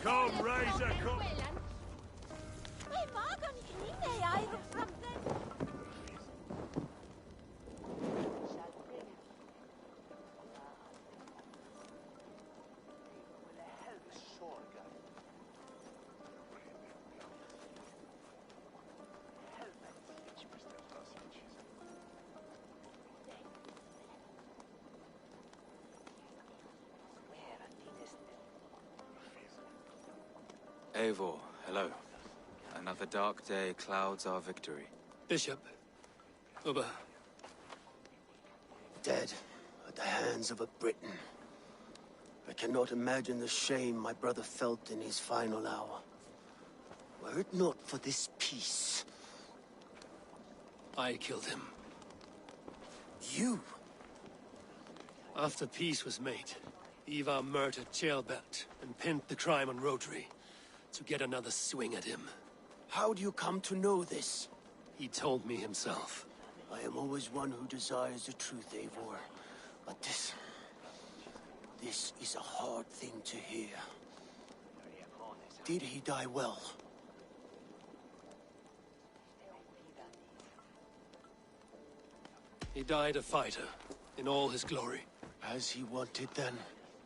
Come, Razor, come! Eivor, hello. Another dark day clouds our victory. Bishop. Uber. Dead at the hands of a Briton. I cannot imagine the shame my brother felt in his final hour. Were it not for this peace... I killed him. You? After peace was made, Ivar murdered Ceolbert and pinned the crime on Rotary to get another swing at him. How do you come to know this? He told me himself. I am always one who desires the truth, Eivor. But this is a hard thing to hear. Did he die well? He died a fighter, in all his glory. As he wanted then.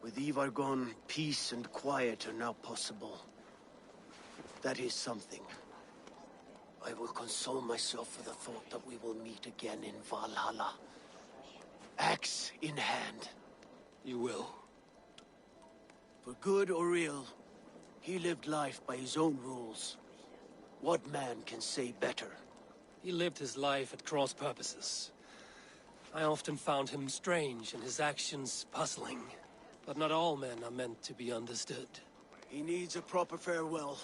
With Ivar gone, peace and quiet are now possible. That is something. I will console myself with the thought that we will meet again in Valhalla. Axe in hand. You will. For good or ill, he lived life by his own rules. What man can say better? He lived his life at cross purposes. I often found him strange and his actions puzzling. But not all men are meant to be understood. He needs a proper farewell.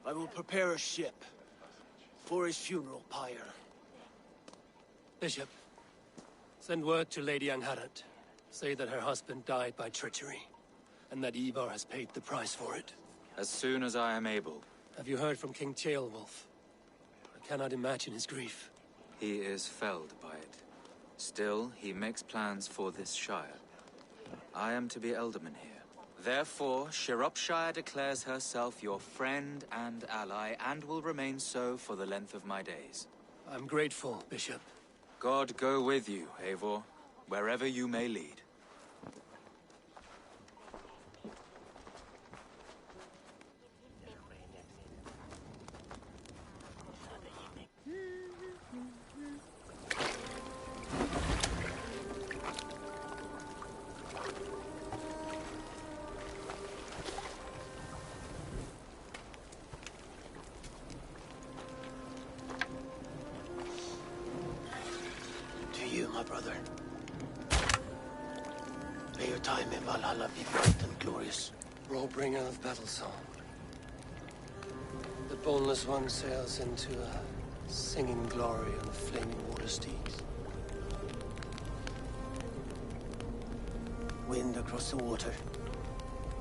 I will prepare a ship for his funeral pyre. Bishop, send word to Lady Angharad. Say that her husband died by treachery, and that Ivar has paid the price for it. As soon as I am able. Have you heard from King Ceolwulf? I cannot imagine his grief. He is felled by it. Still, he makes plans for this shire. I am to be Elderman here. Therefore, Shropshire declares herself your friend and ally, and will remain so for the length of my days. I'm grateful, Bishop. God go with you, Eivor, wherever you may lead. My brother. May your time in Valhalla be bright and glorious. Rollbringer of battle song. The boneless one sails into a singing glory on the flaming water steeds. Wind across the water.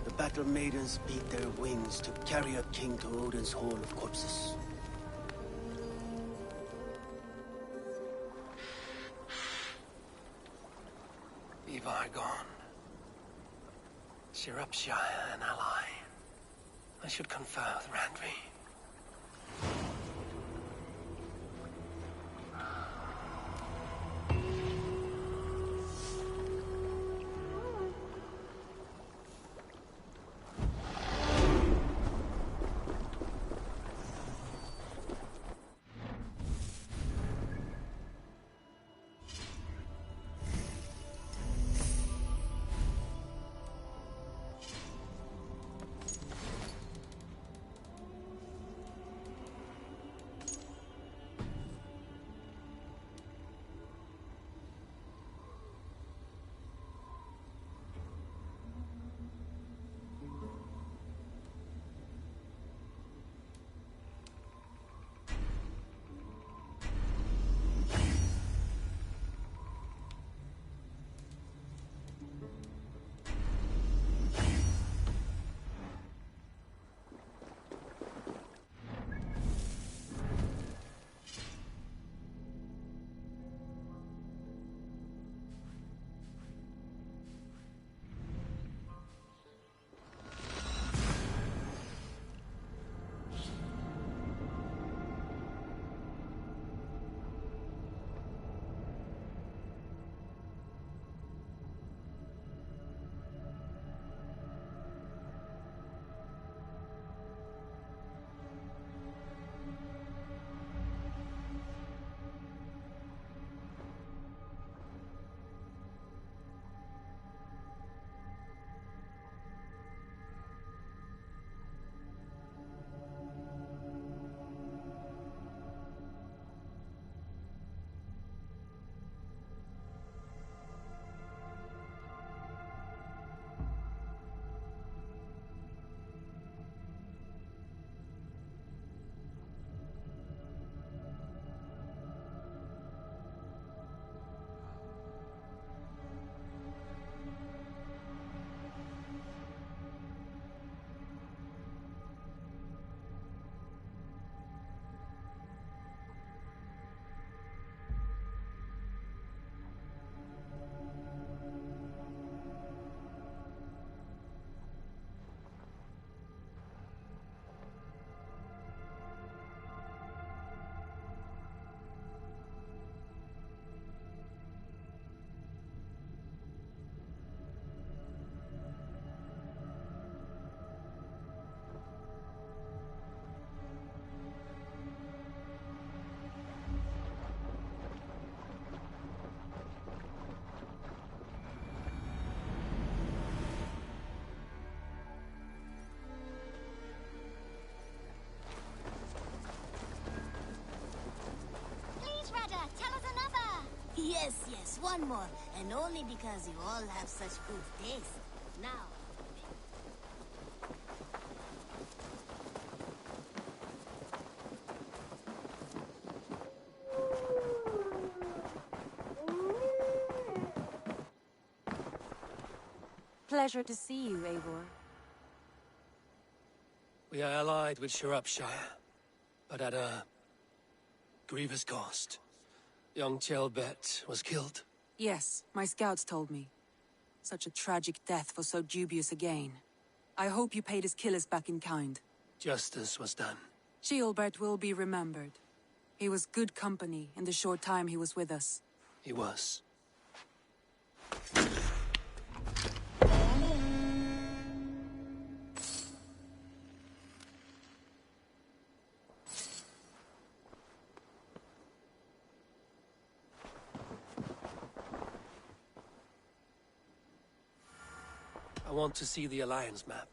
The battle maidens beat their wings to carry a king to Odin's hall of corpses. Ivar gone. Shropshire an ally. I should confer with Randvi. Yes, one more. And only because you all have such good taste. Now... Pleasure to see you, Eivor. We are allied with Shropshire, but at a grievous cost. Young Chelbet was killed. Yes, my scouts told me. Such a tragic death for so dubious a gain. I hope you paid his killers back in kind. Justice was done. Ceolbert will be remembered. He was good company in the short time he was with us. He was. I want to see the Alliance map.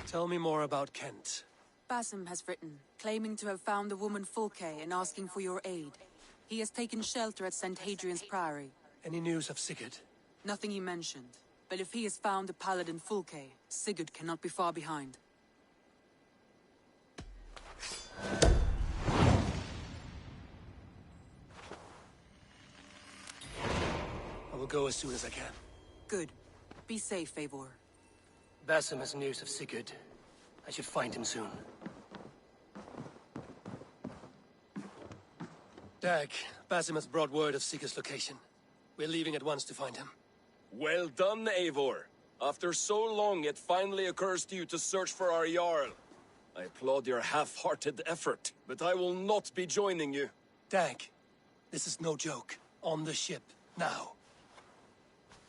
Tell me more about Kent. Basim has written, claiming to have found the woman Fulke and asking for your aid. He has taken shelter at St. Hadrian's Priory. Any news of Sigurd? Nothing he mentioned. But if he has found the paladin Fulke, Sigurd cannot be far behind. I will go as soon as I can. Good. Be safe, Eivor. Basim has news of Sigurd. I should find him soon. Dag, Basim has brought word of Sigurd's location. We're leaving at once to find him. Well done, Eivor. After so long, it finally occurs to you to search for our Jarl. I applaud your half-hearted effort, but I will not be joining you. Dag, this is no joke. On the ship, now.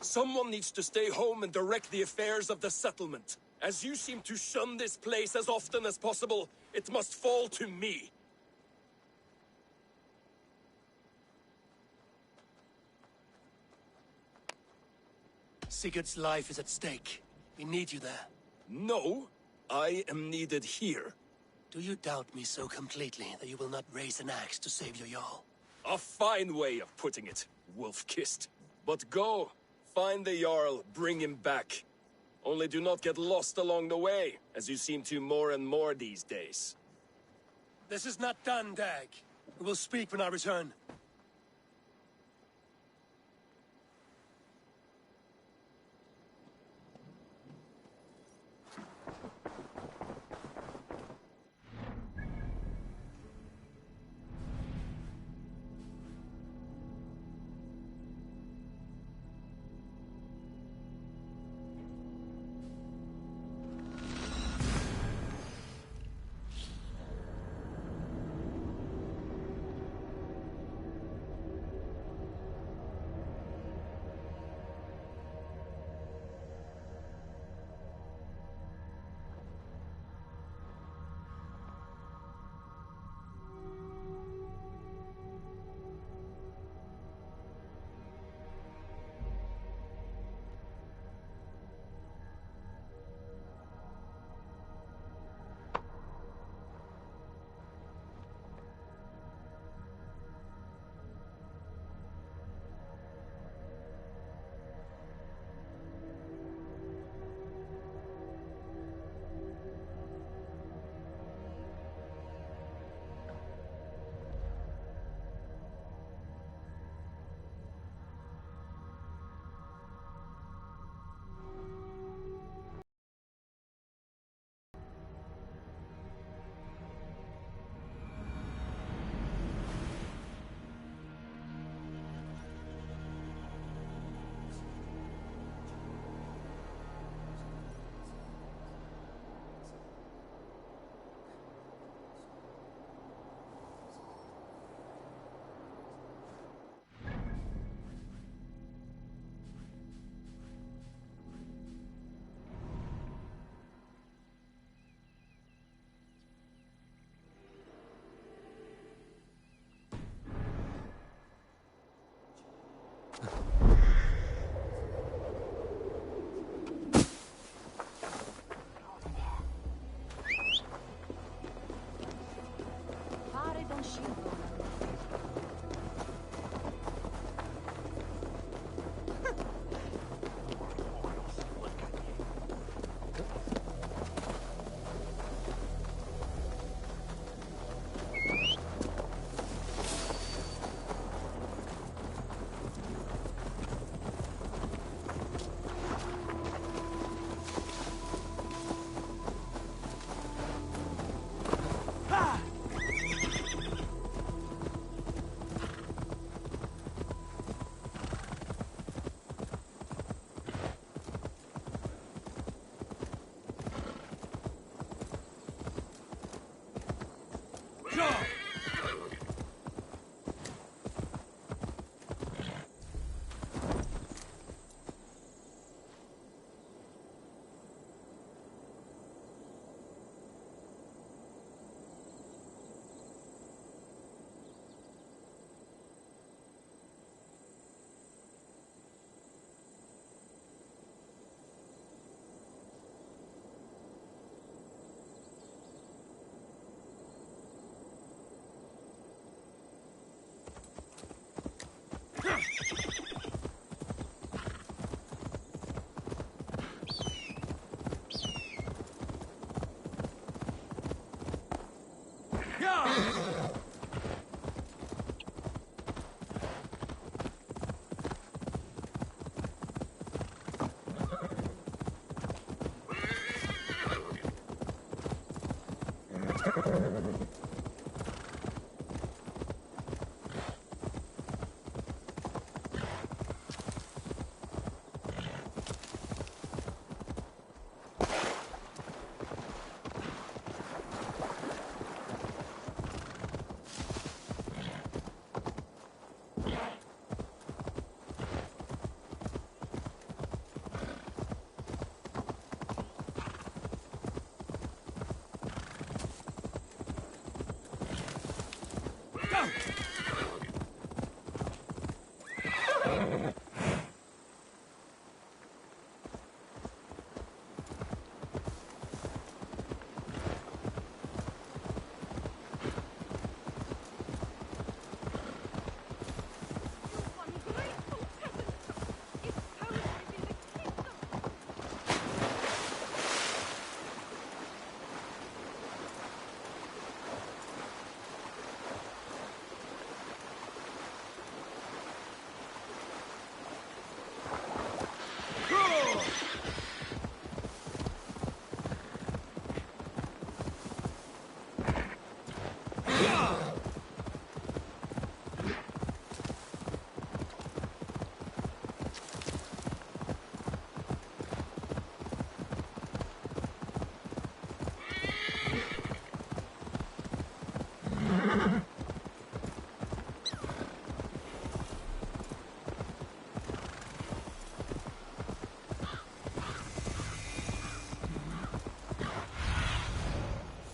Someone needs to stay home and direct the affairs of the settlement. As you seem to shun this place as often as possible, it must fall to me. Sigurd's life is at stake. We need you there. No, I am needed here. Do you doubt me so completely that you will not raise an axe to save your Jarl? A fine way of putting it, wolf-kissed. But go, find the Jarl, bring him back. Only do not get lost along the way, as you seem to more and more these days. This is not done, Dag. We will speak when I return.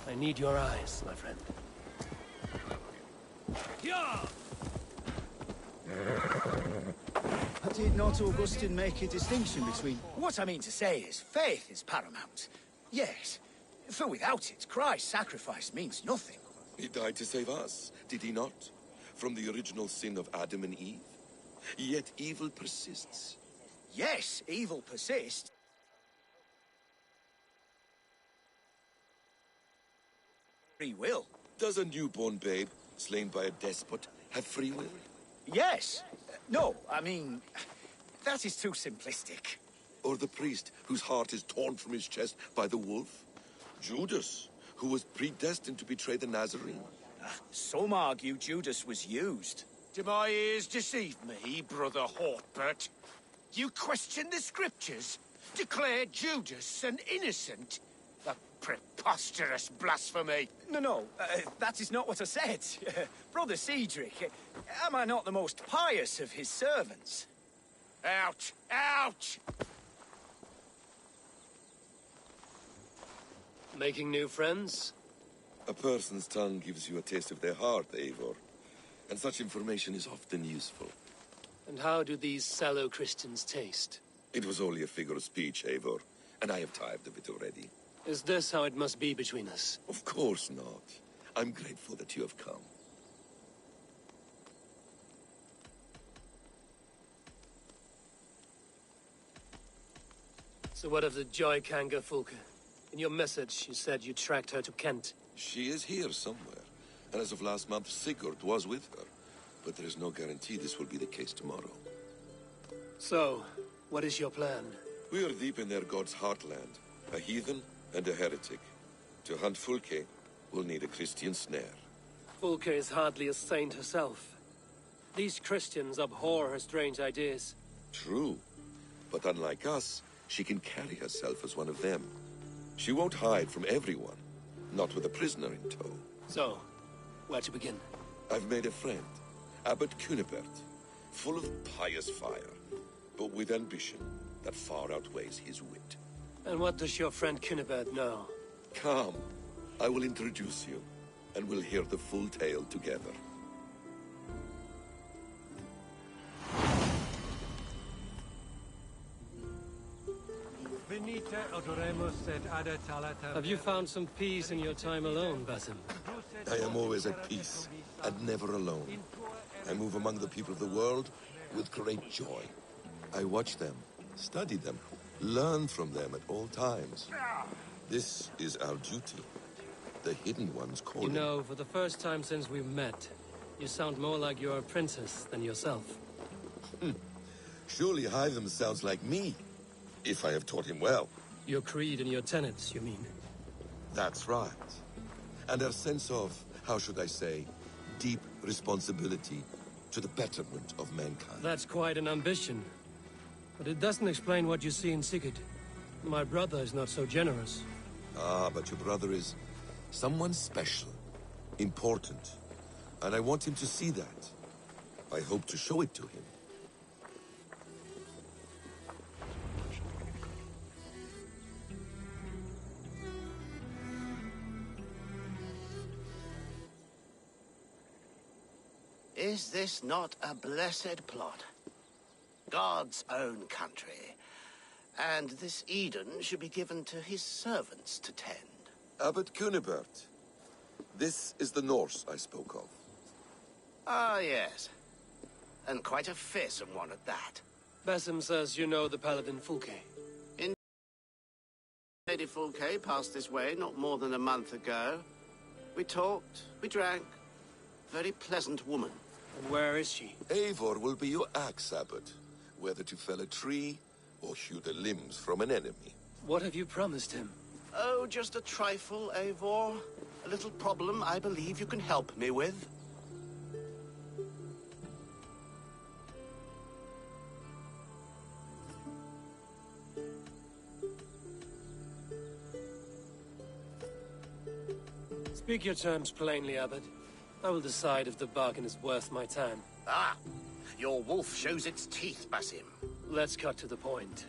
I need your eyes, my friend. Did not Augustine make a distinction between... What I mean to say is, faith is paramount. Yes, for without it, Christ's sacrifice means nothing. He died to save us, did he not? From the original sin of Adam and Eve. Yet evil persists. Yes, evil persists. Free will. Does a newborn babe, slain by a despot, have free will? Yes. No, I mean, that is too simplistic. Or the priest whose heart is torn from his chest by the wolf? Judas, who was predestined to betray the Nazarene? Some argue Judas was used. Do my ears deceive me, Brother Hortbert? You question the scriptures? Declare Judas an innocent? A preposterous blasphemy! No, that is not what I said. Brother Cedric, am I not the most pious of his servants? Out! Out! Making new friends? A person's tongue gives you a taste of their heart, Eivor. And such information is often useful. And how do these sallow Christians taste? It was only a figure of speech, Eivor, and I have tired of it already. Is this how it must be between us? Of course not. I'm grateful that you have come. So what of the Joy Kanga Fulke? In your message, you said you tracked her to Kent. She is here somewhere, and as of last month, Sigurd was with her. But there is no guarantee this will be the case tomorrow. So, what is your plan? We are deep in their god's heartland, a heathen and a heretic. To hunt Fulke, we'll need a Christian snare. Fulke is hardly a saint herself. These Christians abhor her strange ideas. True, but unlike us, she can carry herself as one of them. She won't hide from everyone, not with a prisoner in tow. So, where to begin? I've made a friend, Abbot Cunibert, full of pious fire, but with ambition that far outweighs his wit. And what does your friend Cunibert know? Come, I will introduce you, and we'll hear the full tale together. Have you found some peace in your time alone, Basim? I am always at peace, and never alone. I move among the people of the world with great joy. I watch them, study them, learn from them at all times. This is our duty. The Hidden One's calling. You know, for the first time since we met, you sound more like you're a princess than yourself. Surely Hytham sounds like me, if I have taught him well. Your creed and your tenets, you mean? That's right. And our sense of, how should I say, deep responsibility to the betterment of mankind. That's quite an ambition. But it doesn't explain what you see in Sigurd. My brother is not so generous. Ah, but your brother is someone special, important. And I want him to see that. I hope to show it to him. Is this not a blessed plot? God's own country. And this Eden should be given to his servants to tend. Abbot Cunibert. This is the Norse I spoke of. Ah, yes. And quite a fearsome one at that. Basim says you know the paladin Fulke. Lady Fulke passed this way not more than a month ago. We talked, we drank. Very pleasant woman. And where is she? Eivor will be your axe, Abbot. Whether to fell a tree or hew the limbs from an enemy. What have you promised him? Oh, just a trifle, Eivor. A little problem I believe you can help me with. Speak your terms plainly, Abbot. I will decide if the bargain is worth my time. Ah, your wolf shows its teeth, Basim. Let's cut to the point.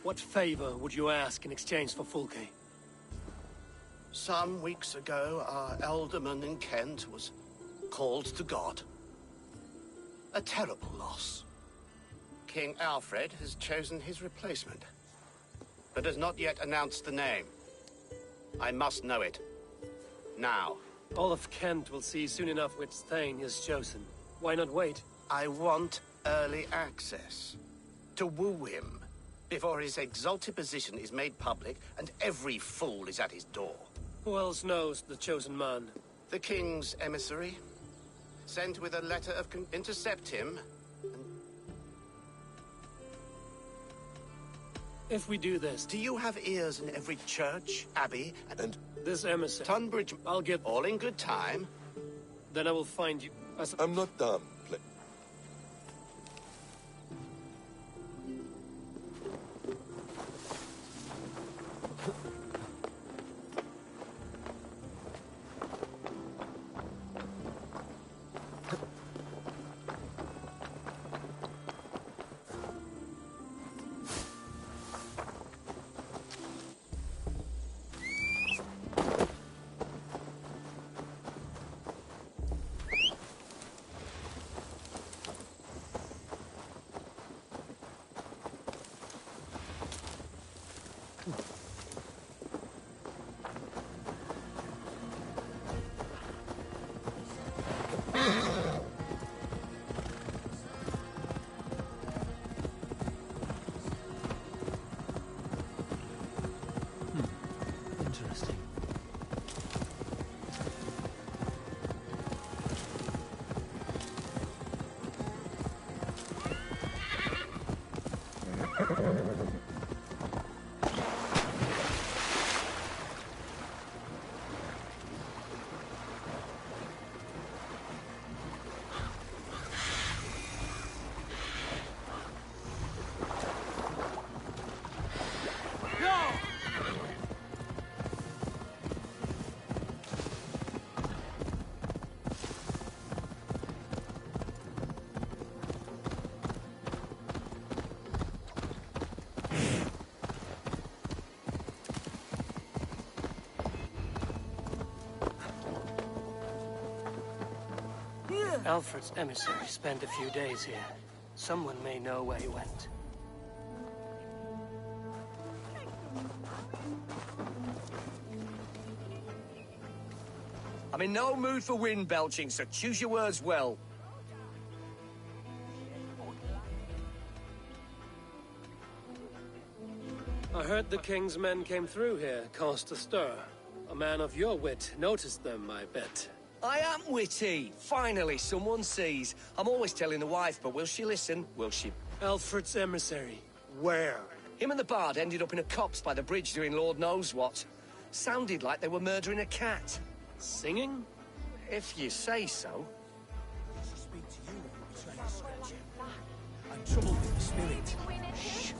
What favor would you ask in exchange for Fulke? Some weeks ago, our alderman in Kent was called to God. A terrible loss. King Alfred has chosen his replacement, but has not yet announced the name. I must know it. Now. All of Kent will see soon enough which Thane he has chosen. Why not wait? I want early access. To woo him, before his exalted position is made public and every fool is at his door. Who else knows the chosen man? The king's emissary. Sent with a letter of intercept him. If we do this... Do you have ears in every church, abbey, and... This emissary... Tunbridge... I'll get... All in good time. Then I will find you... I'm not done. Alfred's emissary spent a few days here. Someone may know where he went. I'm in no mood for wind belching, so choose your words well. I heard the king's men came through here, caused a stir. A man of your wit noticed them, I bet. I am witty. Finally, someone sees. I'm always telling the wife, but will she listen? Will she? Alfred's emissary. Where? Him and the bard ended up in a copse by the bridge doing Lord knows what. Sounded like they were murdering a cat. Singing? If you say so. Speak to you, we'll be trying to scratch him. I'm troubled with the spirit. Shh.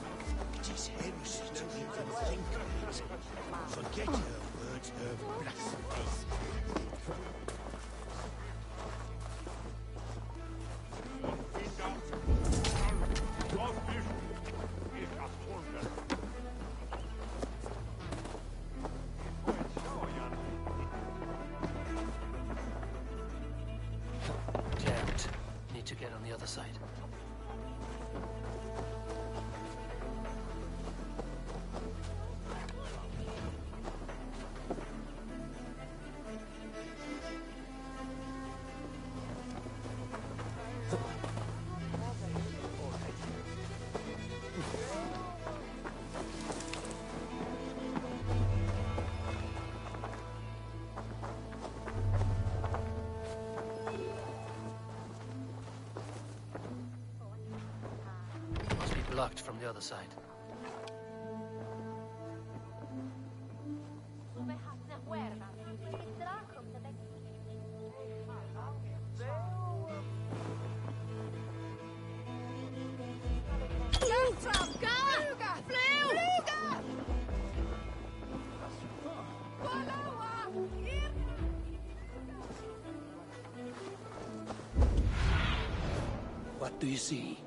It is heresy to even think of it. Forget her words, her blasphemies. Jammed. Need to get on the other side. Must be blocked from the other side. What do you see?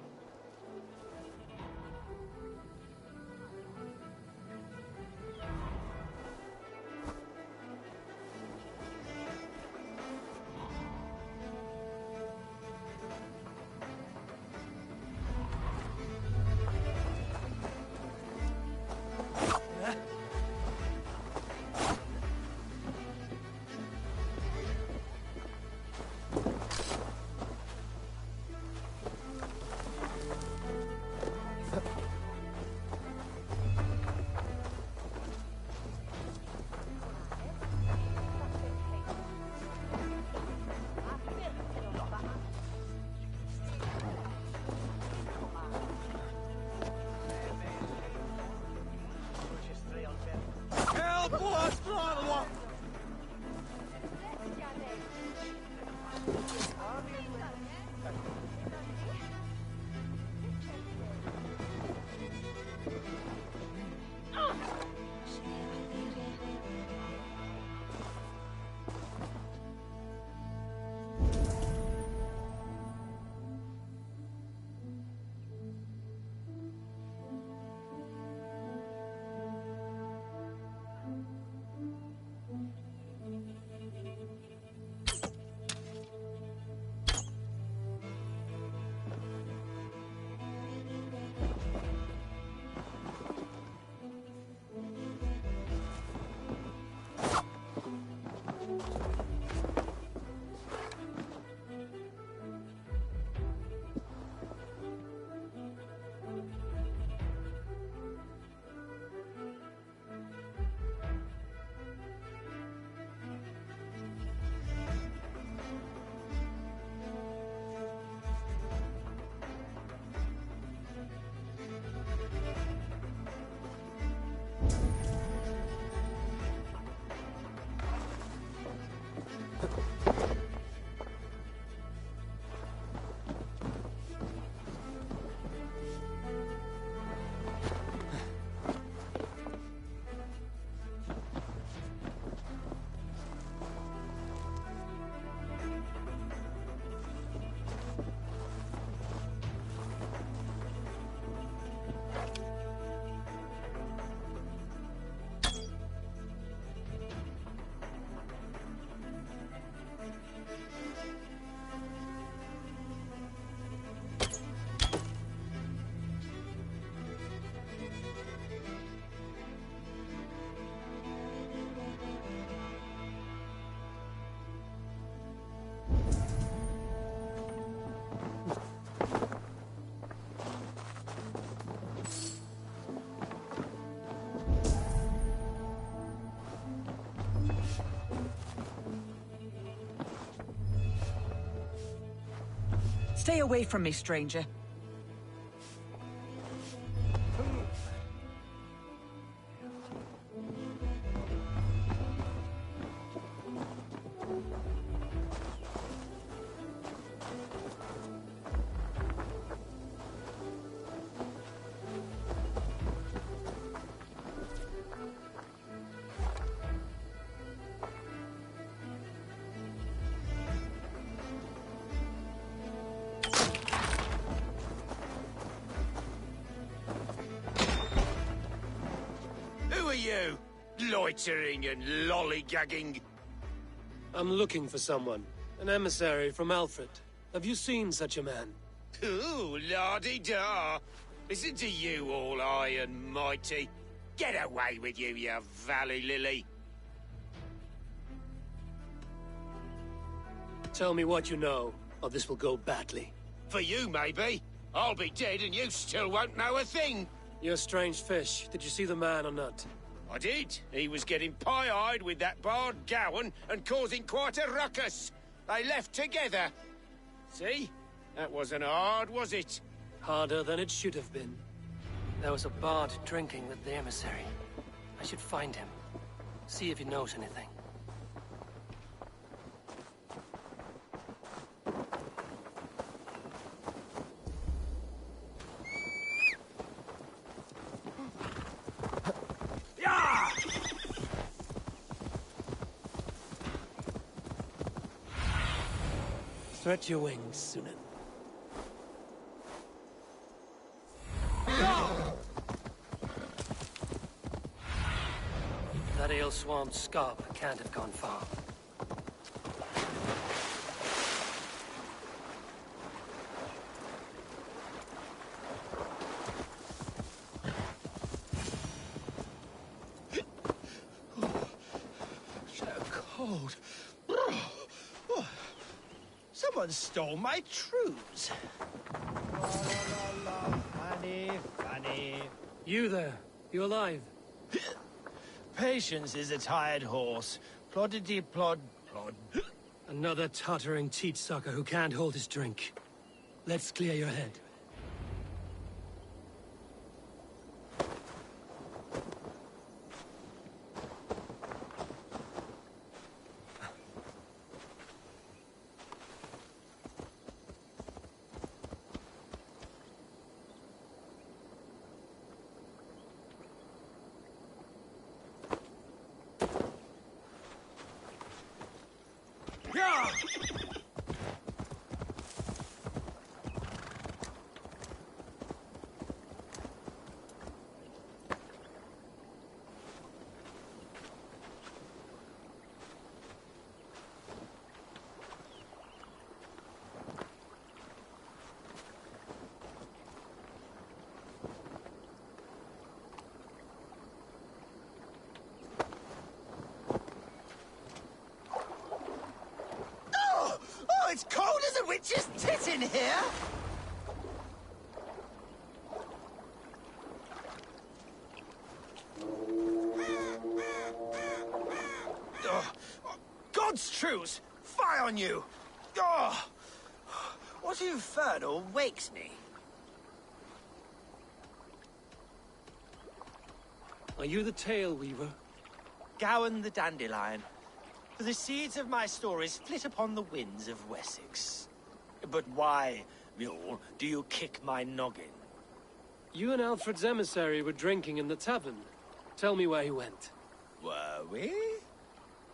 Stay away from me, stranger. Who are you? Loitering and lollygagging. I'm looking for someone. An emissary from Alfred. Have you seen such a man? Ooh, la-di-da. Listen to you, all high and mighty. Get away with you, you valley lily. Tell me what you know, or this will go badly. For you, maybe. I'll be dead and you still won't know a thing. You're a strange fish. Did you see the man or not? I did. He was getting pie-eyed with that bard Gowan and causing quite a ruckus. They left together. See? That wasn't hard, was it? Harder than it should have been. There was a bard drinking with the emissary. I should find him. See if he knows anything. Stretch your wings, Sunan. That ale swamp scarp can't have gone far. So cold. Someone stole my trews. Funny, funny. You there? You alive? Patience is a tired horse. Ploddity plod plod. Another tottering teat sucker who can't hold his drink. Let's clear your head. Oh, it's cold as a witch's tit in here! God's truce! Fie on you! Oh, what infernal wakes me? Are you the Tail Weaver? Gowan the Dandelion. For the seeds of my stories flit upon the winds of Wessex. But why, mule, do you kick my noggin? You and Alfred's emissary were drinking in the tavern. Tell me where he went. Were we?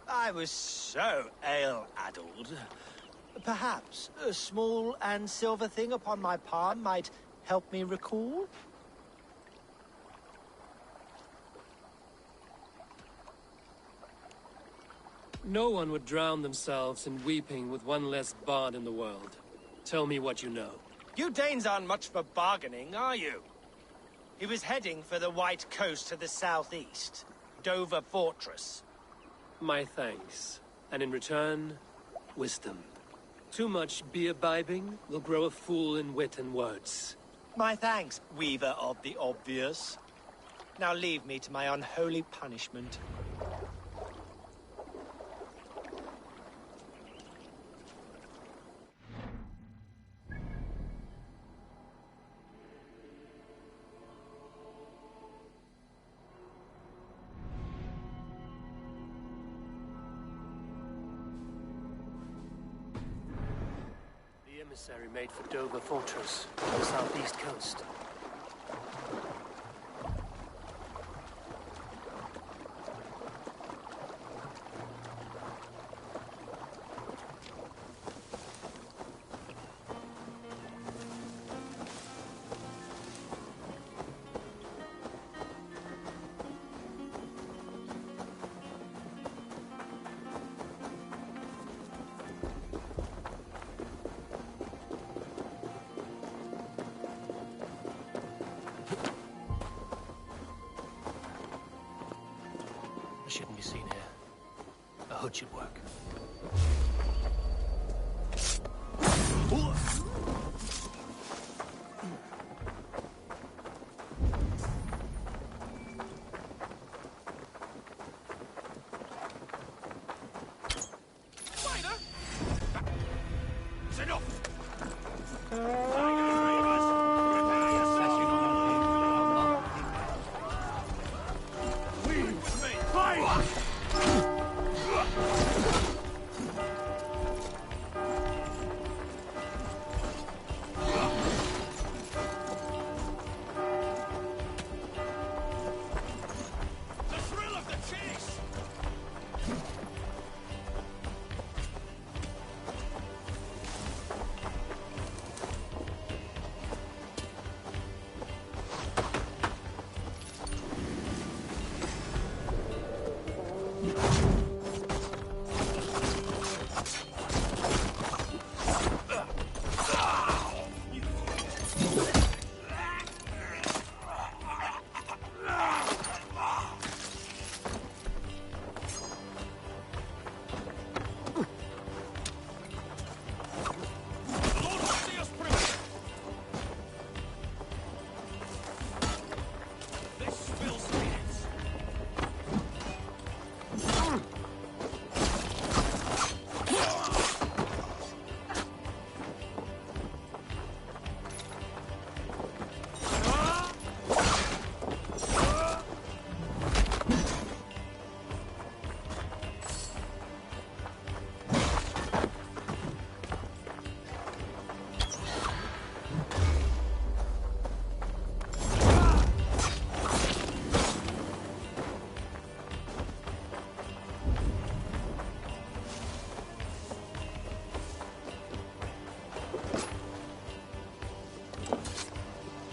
I was so ale-addled. Perhaps a small and silver thing upon my palm might help me recall? No one would drown themselves in weeping with one less bard in the world. Tell me what you know. You Danes aren't much for bargaining, are you? He was heading for the White Coast to the southeast. Dover Fortress. My thanks. And in return, wisdom. Too much beer-bibbing will grow a fool in wit and words. My thanks, Weaver of the Obvious. Now leave me to my unholy punishment. emissary made for Dover Fortress on the southeast coast. Shouldn't be seen here. A hood should work.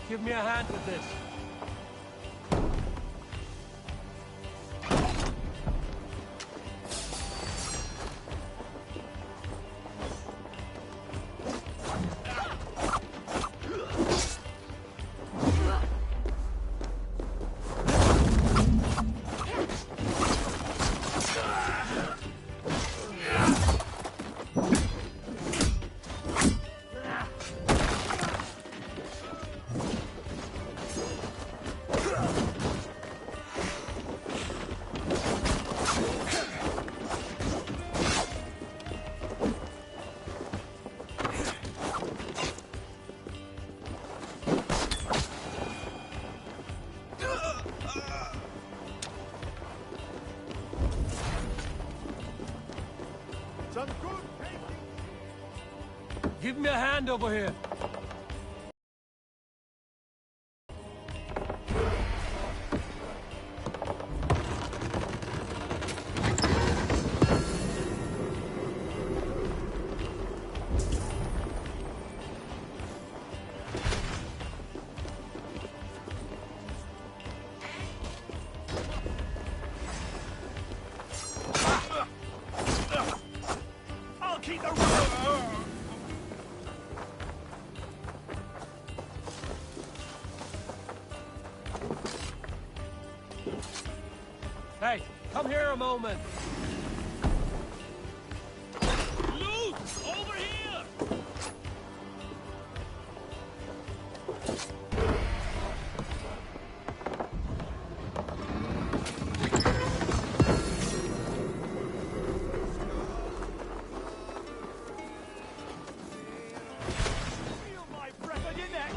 Give me a hand with this. Give me a hand over here. I'll keep the rope. Hey, come here a moment. Loot! Over here! Feel my breath on your neck!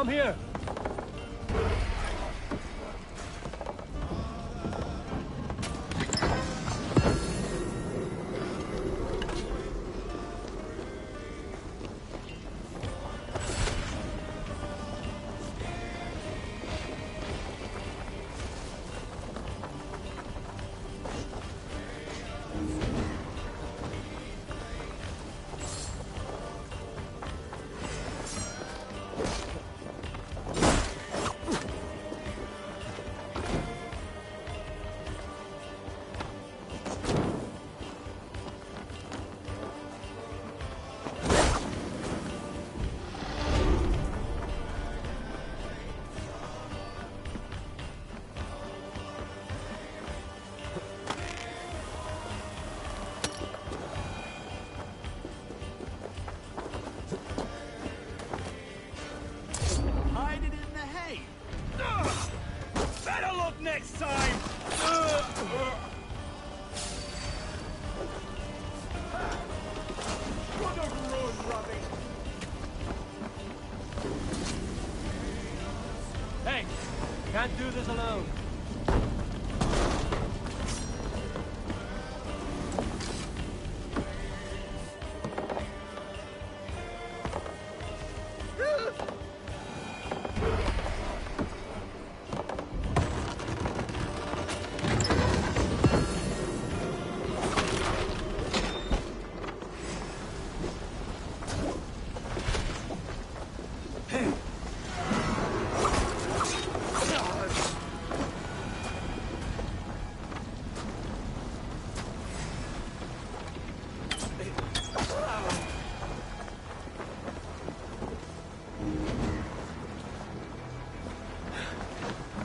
Come here! Hide it in the hay. Better look next time. What a road rubbing. Hey! Can't do this alone.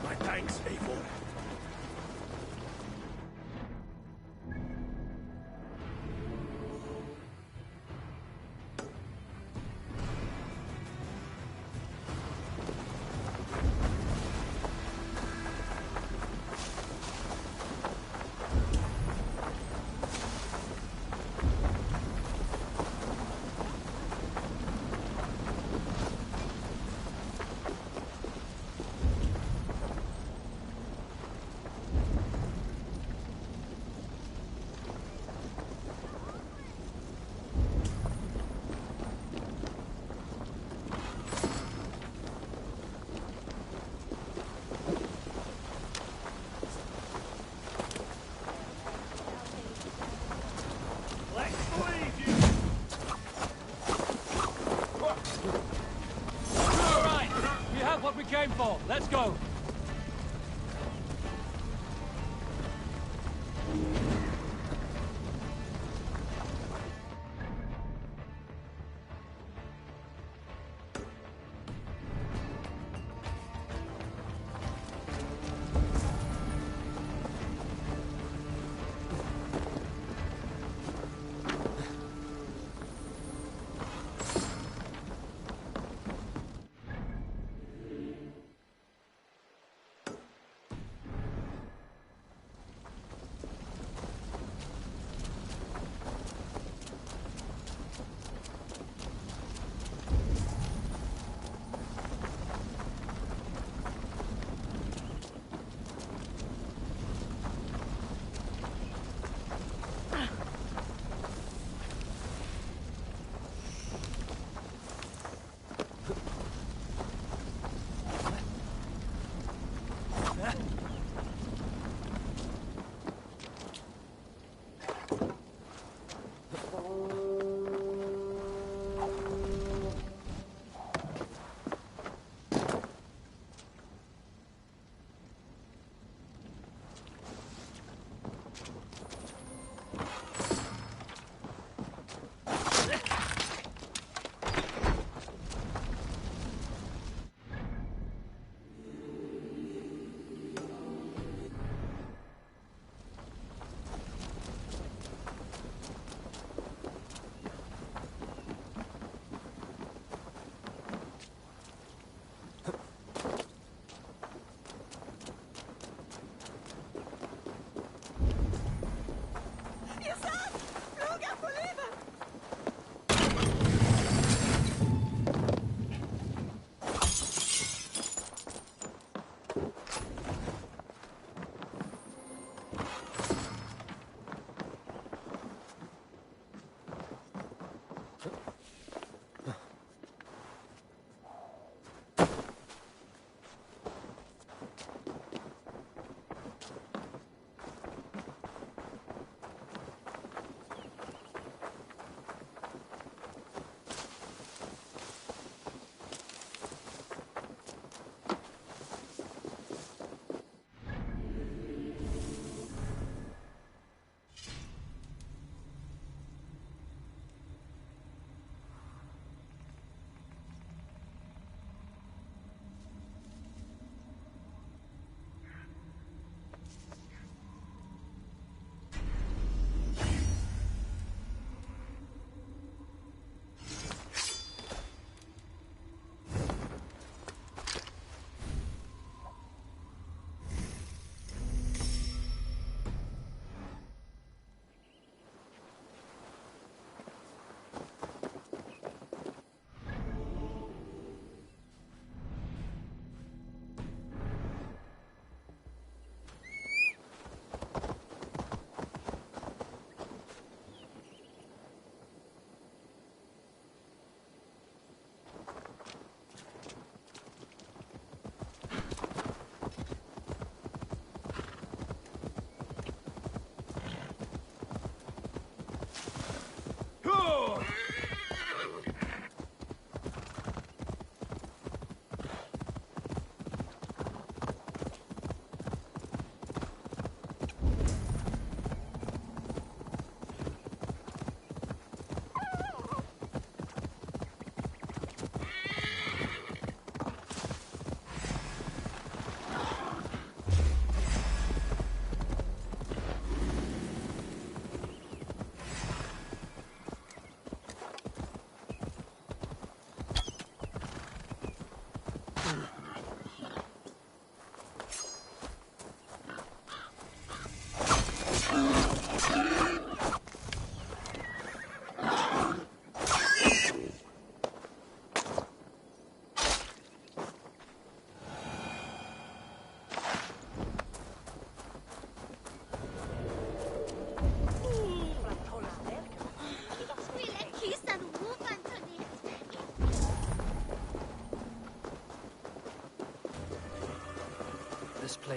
My thanks, Eivor. Let's believe you. All right! We have what we came for. Let's go!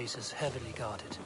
place is heavily guarded.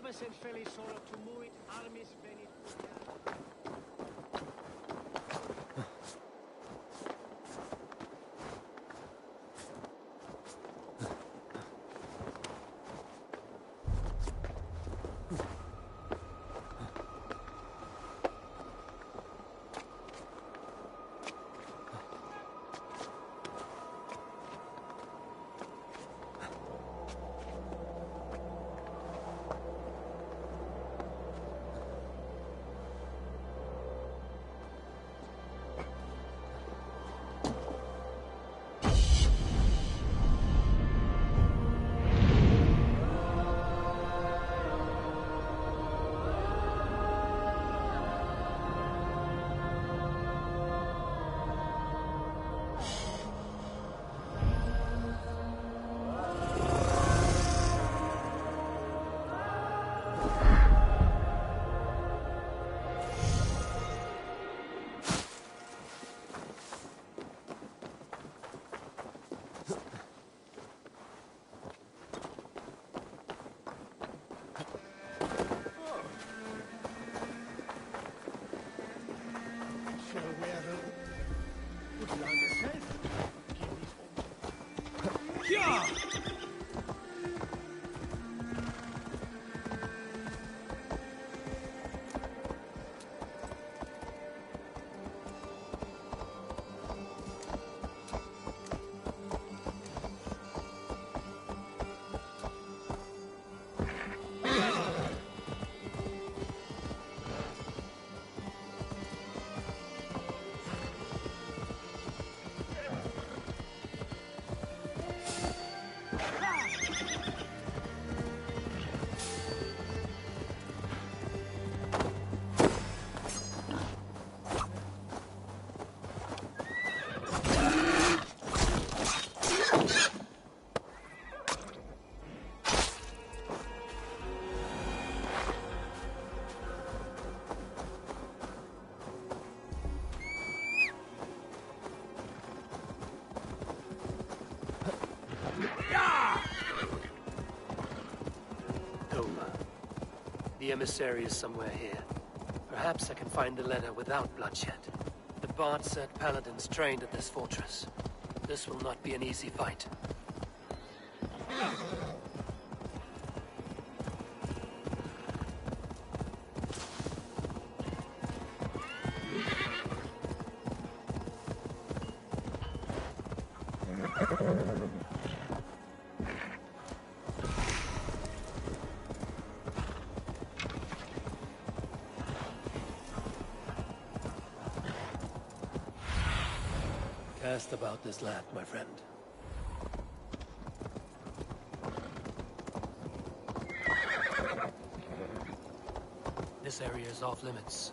Labesen feli solo to muit armis venit. The emissary is somewhere here. Perhaps I can find the letter without bloodshed. The bard said paladins trained at this fortress. This will not be an easy fight. Cast about this land, my friend. This area is off limits.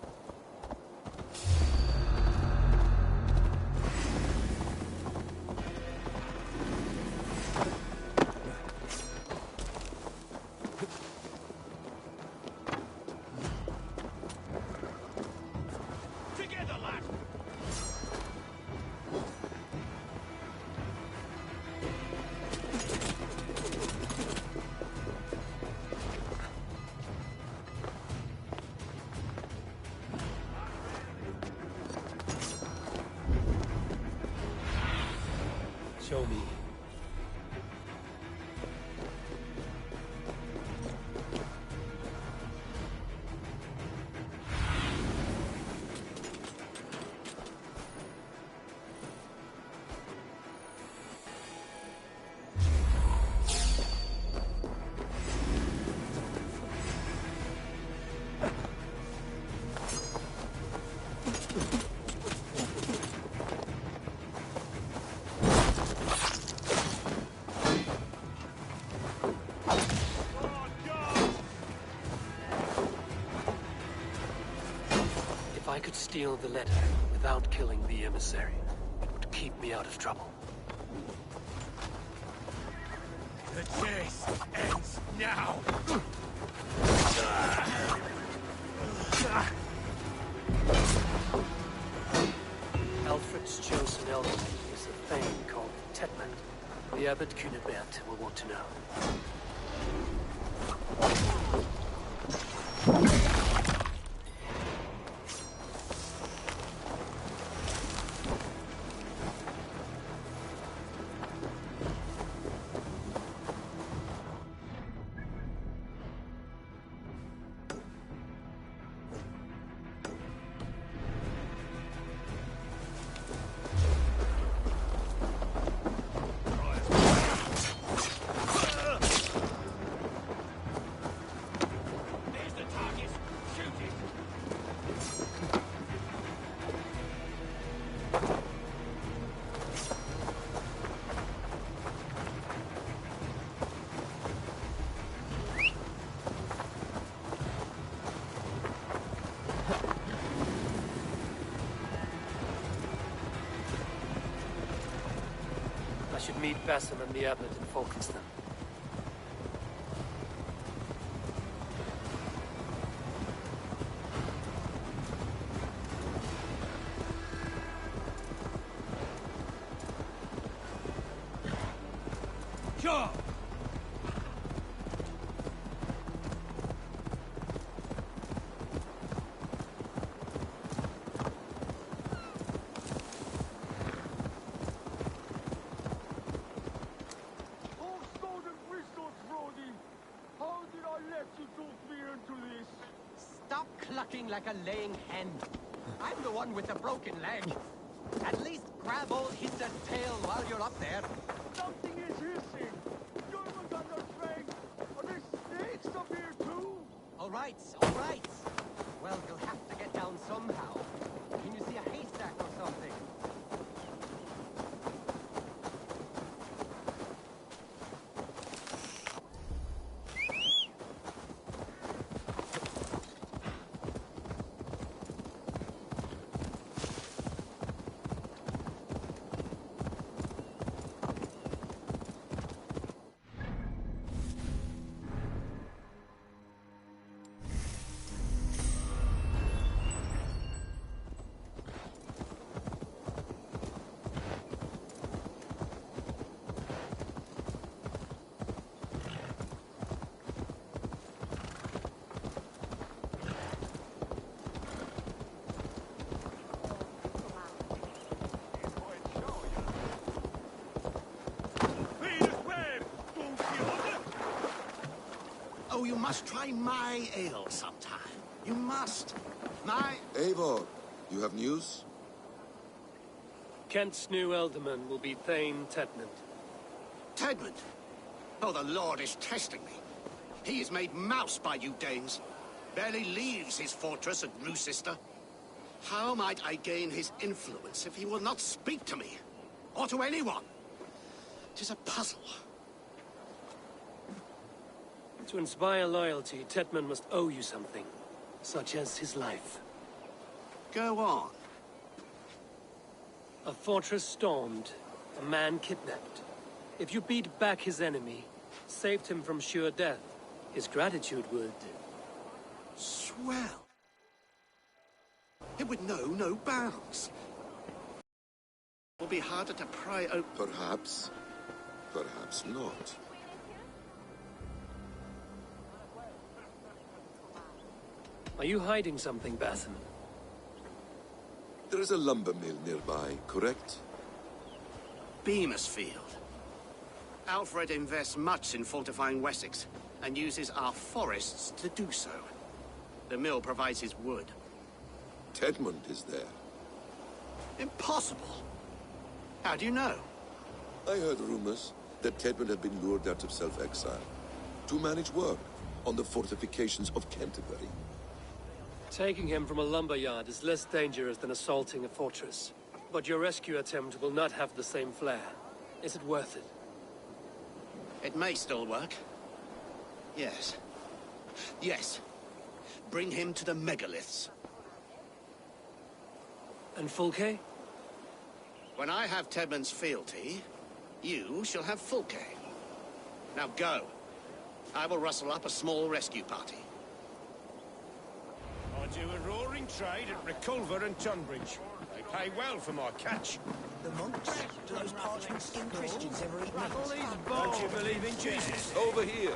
Show me. If I could steal the letter without killing the emissary, it would keep me out of trouble. The chase ends now! Alfred's chosen elder is a thing called Tetman. The Abbot Cunibert will want to know. should meet Basim and the abbot in Folkestone. Sure! Stop clucking like a laying hen. I'm the one with the broken leg. At least grab old Hitler's tail while you're up there. Something is hissing! Germans under strength! Are there snakes up here too? All right, all right. Well, you'll have to get down somehow. Can you see a haystack or something? Oh, you must try my ale sometime. You must. My... Eivor, you have news? Kent's new ealdorman will be Thane Tedmund. Tedmund? Oh, the Lord is testing me. He is made mouse by you Danes. Barely leaves his fortress at Gloucester. How might I gain his influence if he will not speak to me? Or to anyone? 'Tis a puzzle. To inspire loyalty, Tedmund must owe you something, such as his life. Go on. A fortress stormed, a man kidnapped. If you beat back his enemy, saved him from sure death, his gratitude would... Swell. It would know no bounds. It will be harder to pry open. Perhaps. Perhaps not. Are you hiding something, Basim? There is a lumber mill nearby, correct? Beamisfield. Alfred invests much in fortifying Wessex, and uses our forests to do so. The mill provides his wood. Tedmund is there. Impossible! How do you know? I heard rumors that Tedmund had been lured out of self-exile to manage work on the fortifications of Canterbury. Taking him from a lumberyard is less dangerous than assaulting a fortress. But your rescue attempt will not have the same flair. Is it worth it? It may still work. Yes. Yes. Bring him to the megaliths. And Fulke? When I have Tedmund's fealty, you shall have Fulke. Now go. I will rustle up a small rescue party. I do a roaring trade at Reculver and Tunbridge. They pay well for my catch. The monks? Do those parchment-skinned Christians ever eat meat? Don't you believe in Jesus? Over here!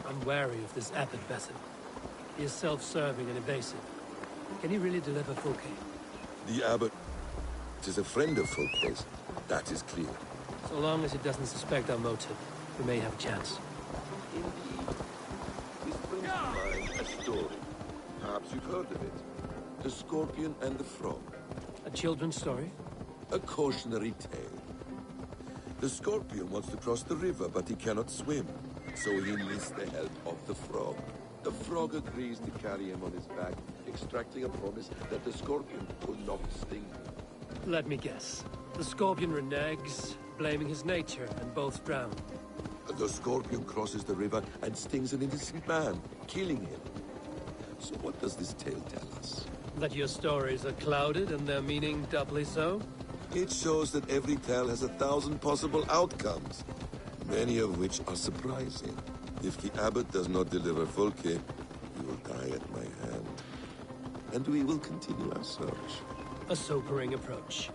I'm wary of this abbot, Basim. He is self-serving and evasive. Can he really deliver Fulke? The abbot is a friend of Fulke's. That is clear. So long as he doesn't suspect our motive, we may have a chance. Indeed. This brings to mind a story. Perhaps you've heard of it. The Scorpion and the Frog. A children's story? A cautionary tale. The Scorpion wants to cross the river, but he cannot swim. So he enlists the help of the Frog. The Frog agrees to carry him on his back, extracting a promise that the Scorpion will not sting him. Let me guess. The Scorpion reneges, blaming his nature, and both drown. The Scorpion crosses the river and stings an innocent man, killing him. So what does this tale tell us? That your stories are clouded and their meaning doubly so? It shows that every tale has 1,000 possible outcomes, many of which are surprising. If the abbot does not deliver Volke, he will die at my hand. And we will continue our search. A sobering approach.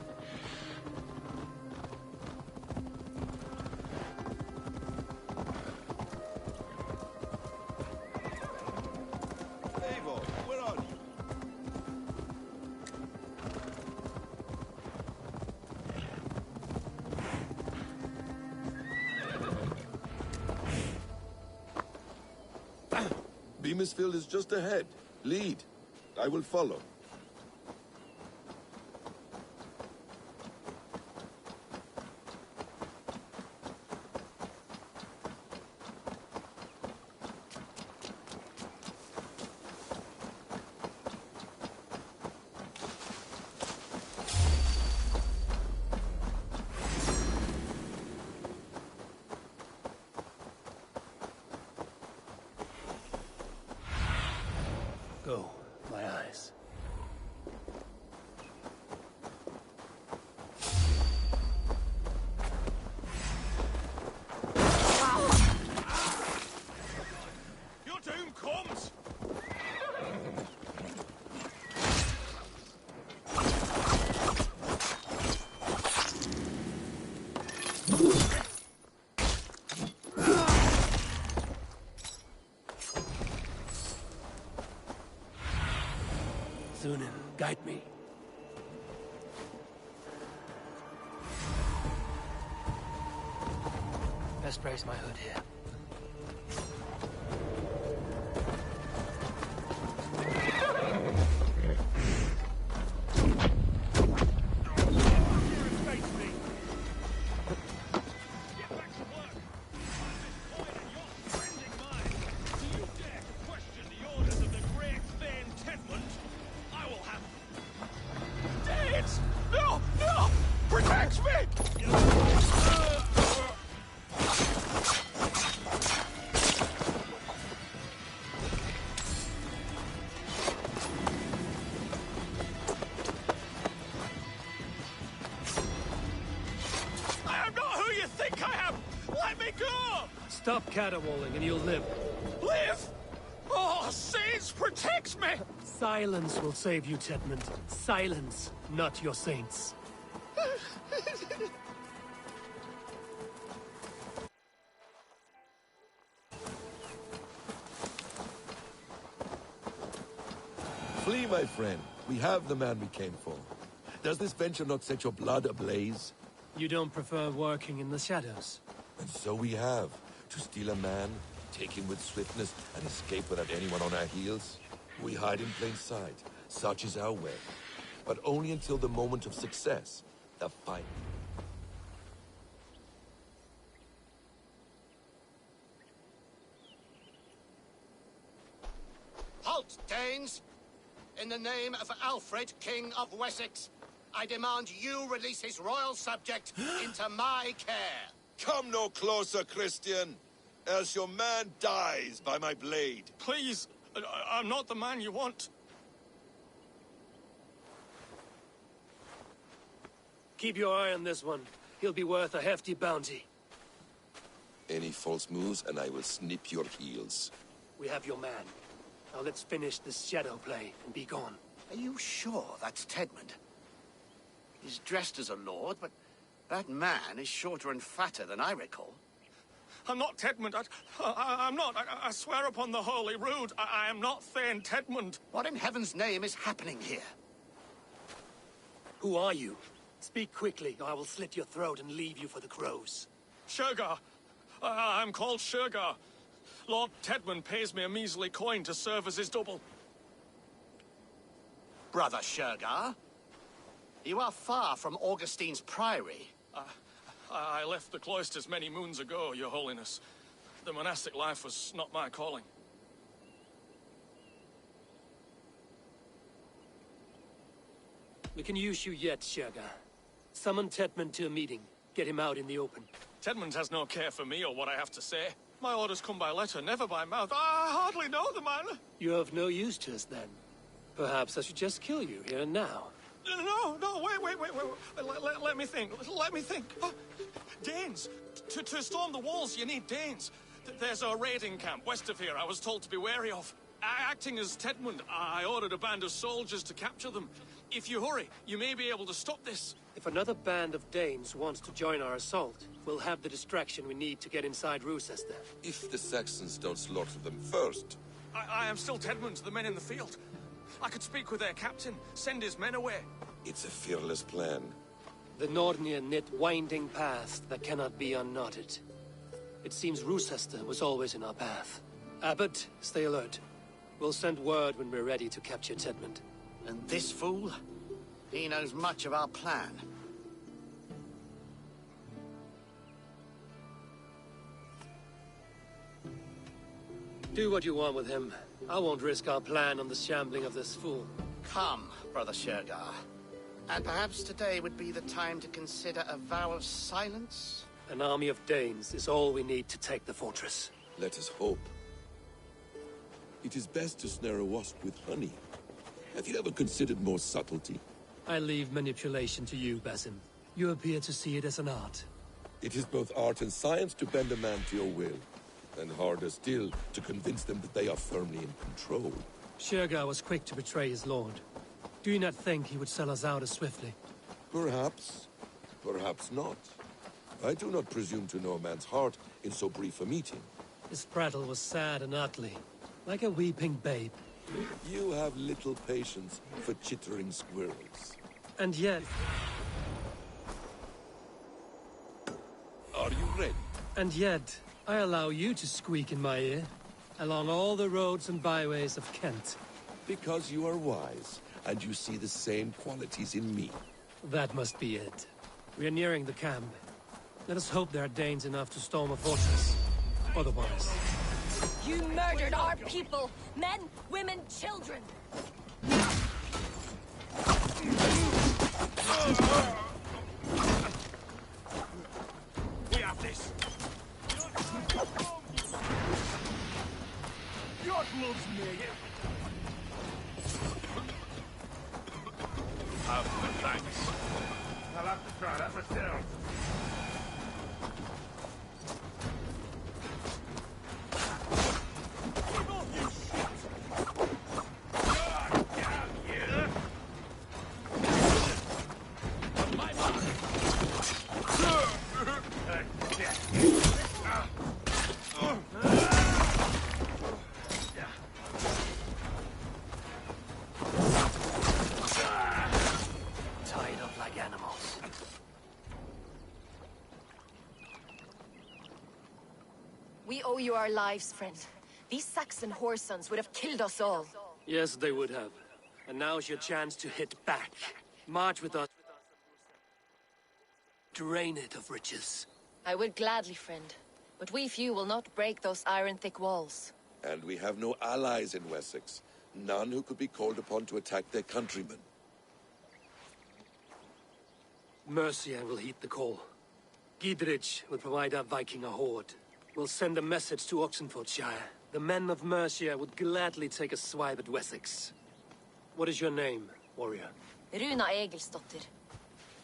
Eivor, where are you? Beamisfield is just ahead. Lead. I will follow. Go, my eyes. Your doom comes! Zunin, guide me. Best brace my hood here. No! No! Protect me! I am not who you think I am! Let me go! Stop caterwauling and you'll live. Live! Oh, Saints, protect me! Silence will save you, Tedmund. Silence, not your saints. Flee, my friend. We have the man we came for. Does this venture not set your blood ablaze? You don't prefer working in the shadows? And so we have. To steal a man, take him with swiftness, and escape without anyone on our heels. We hide in plain sight. Such is our way. But only until the moment of success. The fight. Halt, Danes! In the name of Alfred, King of Wessex, I demand you release his royal subject into my care. Come no closer, Christian, else your man dies by my blade. Please, I'm not the man you want. Keep your eye on this one. He'll be worth a hefty bounty. Any false moves, and I will snip your heels. We have your man. Now let's finish this shadow play and be gone. Are you sure that's Tedmund? He's dressed as a lord, but that man is shorter and fatter than I recall. I'm not Tedmund. I'm not. I swear upon the Holy Rood, I am not Thane Tedmund. What in heaven's name is happening here? Who are you? Speak quickly, or I will slit your throat and leave you for the crows. Shergar. I'm called Shergar. Lord Tedmund pays me a measly coin to serve as his double. Brother Shergar. You are far from Augustine's priory. I left the cloisters many moons ago, Your Holiness. The monastic life was not my calling. We can use you yet, Shergar. Summon Tedmund to a meeting. Get him out in the open. Tedmund has no care for me or what I have to say. My orders come by letter, never by mouth. I hardly know the man. You're of no use to us, then. Perhaps I should just kill you here and now. No, wait. Let me think. Oh, Danes. To storm the walls, you need Danes. There's a raiding camp west of here I was told to be wary of. Acting as Tedmund, I ordered a band of soldiers to capture them. If you hurry, you may be able to stop this. If another band of Danes wants to join our assault, we'll have the distraction we need to get inside Rochester. If the Saxons don't slaughter them first. I am still Tedmund, the men in the field. I could speak with their captain, send his men away. It's a fearless plan. The Nordnir knit winding paths that cannot be unknotted. It seems Rochester was always in our path. Abbot, stay alert. We'll send word when we're ready to capture Tedmund. And this fool? He knows much of our plan. Do what you want with him. I won't risk our plan on the shambling of this fool. Come, Brother Shergar. And perhaps today would be the time to consider a vow of silence? An army of Danes is all we need to take the fortress. Let us hope. It is best to snare a wasp with honey. Have you ever considered more subtlety? I leave manipulation to you, Basim. You appear to see it as an art. It is both art and science to bend a man to your will. And harder still, to convince them that they are firmly in control. Shergar was quick to betray his lord. Do you not think he would sell us out as swiftly? Perhaps. Perhaps not. I do not presume to know a man's heart in so brief a meeting. His prattle was sad and ugly, like a weeping babe. You have little patience for chittering squirrels. And yet... Are you ready? And yet, I allow you to squeak in my ear, along all the roads and byways of Kent. Because you are wise, and you see the same qualities in me. That must be it. We are nearing the camp. Let us hope there are Danes enough to storm a fortress. Otherwise... You murdered our people! Men, women, children! We have this! God loves me! Thanks. I'll have to try that myself. We owe you our lives, friend. These Saxon whoresons would have killed us all. Yes, they would have. And now's your chance to hit back. March with us. Drain it of riches. I would gladly, friend. But we few will not break those iron-thick walls. And we have no allies in Wessex. None who could be called upon to attack their countrymen. Mercia will heed the call. Gidrich will provide our Viking a horde. We'll send a message to Oxenfordshire. The men of Mercia would gladly take a swipe at Wessex. What is your name, warrior? Runa Egilsdotter.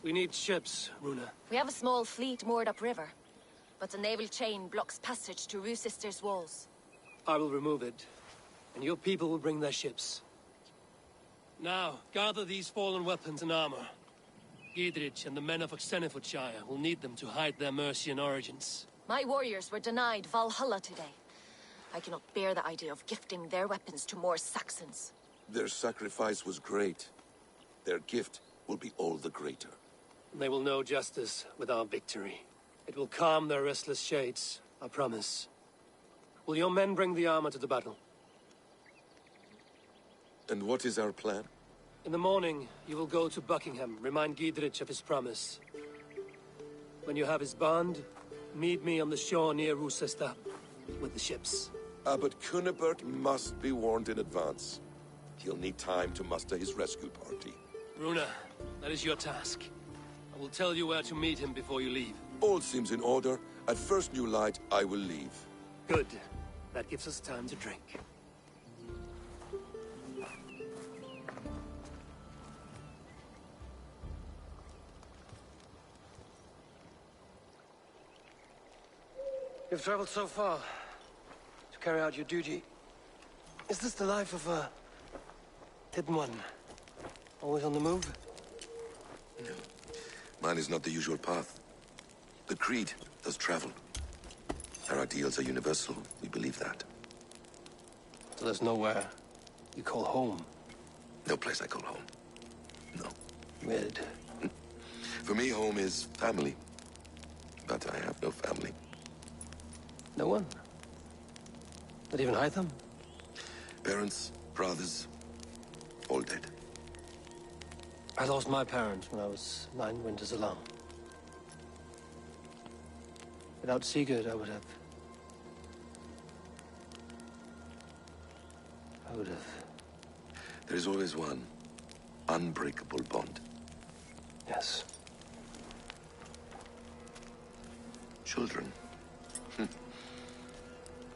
We need ships, Runa. We have a small fleet moored upriver. But the naval chain blocks passage to Rochester's walls. I will remove it, and your people will bring their ships. Now, gather these fallen weapons and armor. Gidrich and the men of Oxenfordshire will need them to hide their Mercian origins. My warriors were denied Valhalla today. I cannot bear the idea of gifting their weapons to more Saxons. Their sacrifice was great. Their gift will be all the greater. They will know justice with our victory. It will calm their restless shades, I promise. Will your men bring the armor to the battle? And what is our plan? In the morning, you will go to Buckingham, remind Giedrich of his promise. When you have his bond, meet me on the shore near Rochester with the ships. Abbot Cunibert must be warned in advance. He'll need time to muster his rescue party. Runa, that is your task. I will tell you where to meet him before you leave. All seems in order. At first new light, I will leave. Good. That gives us time to drink. You've traveled so far to carry out your duty. Is this the life of a hidden one? Always on the move? No. Mine is not the usual path. The Creed does travel. Our ideals are universal. We believe that. So there's nowhere you call home? No place I call home. No. Weird. For me, home is family. But I have no family. No one? Not even Hytham? Parents, brothers, all dead. I lost my parents when I was 9 winters alone. Without Sigurd, I would have... There is always one unbreakable bond. Yes. Children.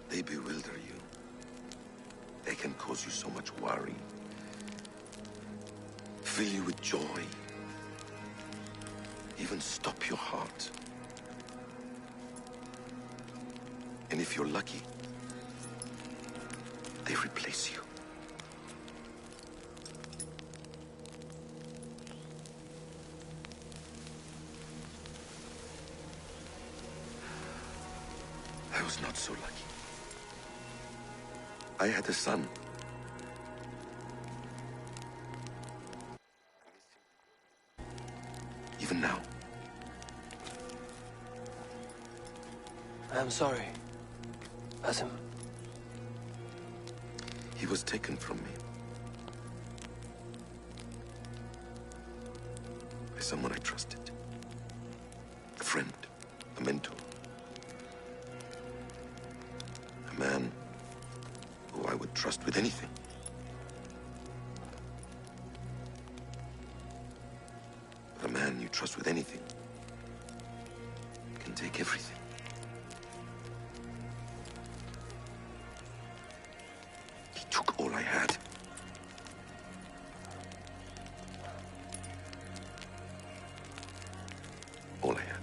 They bewilder you. They can cause you so much worry. Fill you with joy. Even stop your heart. And if you're lucky, they replace you. I was not so lucky. I had a son. Even now. I am sorry. Basim. He was taken from me. By someone I trusted. A friend. A mentor. A man who I would trust with anything. But a man you trust with anything can take everything. He took all I had. All I had.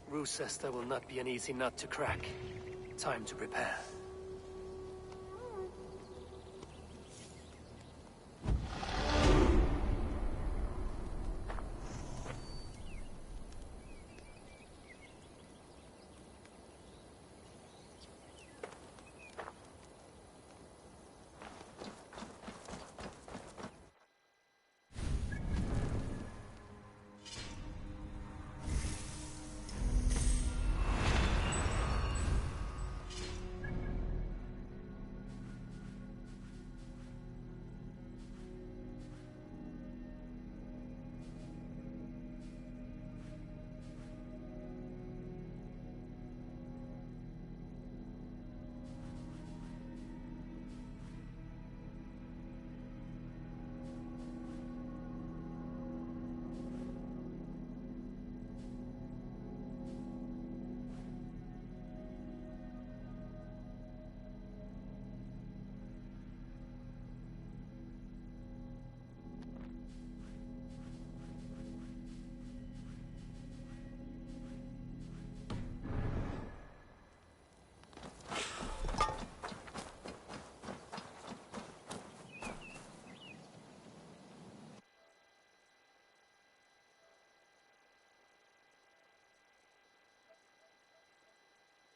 Rochester will not be an easy nut to crack. Time to prepare.